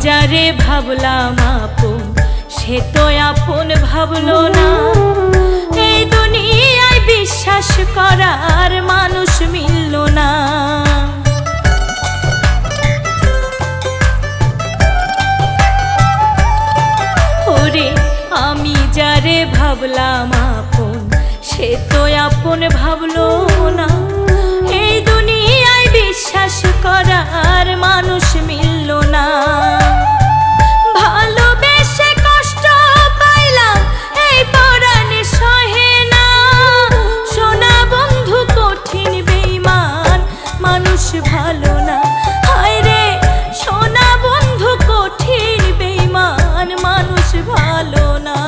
যারে ভাবলাম আপন সে তো আপন ভাবলো না। এই দুনিয়ায় বিশ্বাস করার মানুষ মিলল না। ওরে আমি যারে ভাবলাম আপন সে তো আপন ভাবলো না। এই দুনিয়ায় বিশ্বাস করার মানুষ মিলল না। ভালোবেসে কষ্ট পাইলাম এই পরাণে সহে না। সোনা বন্ধু কঠিন বেঈমান মানুষ ভালো না। হায় রে সোনা বন্ধু কঠিন বেঈমান মানুষ ভালো না।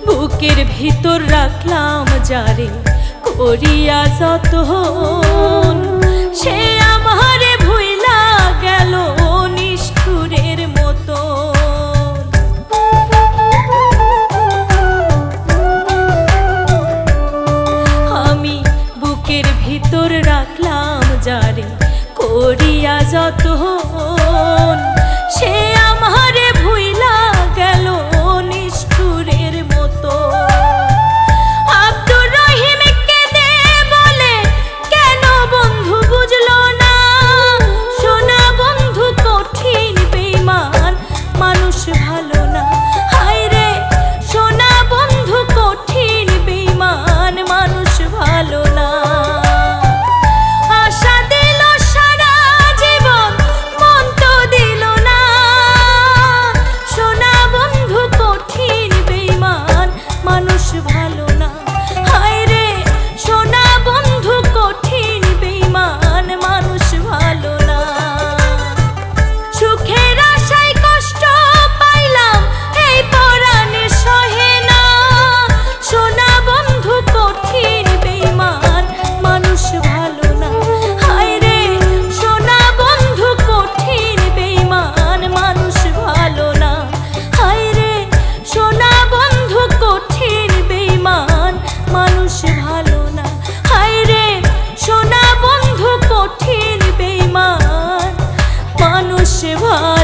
বুকের ভিতর রাখলাম যারে করিয়া যতন, সে আমারে ভুইলা গেল নিষ্ঠুরের মতো। আমি বুকের ভিতর রাখলাম যারে করিয়া যতন, সে আমারে ভুইলা গেল নিষ্ঠুরের মতো। আব্দুর রহিম কেঁদে বলে কেন বন্ধু বুঝলো না। সোনা বন্ধু কঠিন বেঈমান মানুষ ভালো না। হায় রে সোনা বন্ধু কঠিন বেঈমান মানুষ ভালো না। আশা দিল সারা জীবন মন তো দিল না। সোনা বন্ধু কঠিন বেঈমান মানুষ ভালো না। হায় রে সোনা বন্ধু কঠিন বেঈমান মানুষ ভালো না। সুখের আশায় কষ্ট পাইলাম এই পরাণে সহে না। সোনা বন্ধু কঠিন বেঈমান মানুষ ভালো না। হায় রে সোনা বন্ধু কঠিন বেঈমান মানুষ ভালো না। হায় রে সোনা বন্ধু কঠিন বেঈমান মানুষ ভালো না। হায় রে সোনা বন্ধু কঠিন বেঈমান মানুষ ভালো।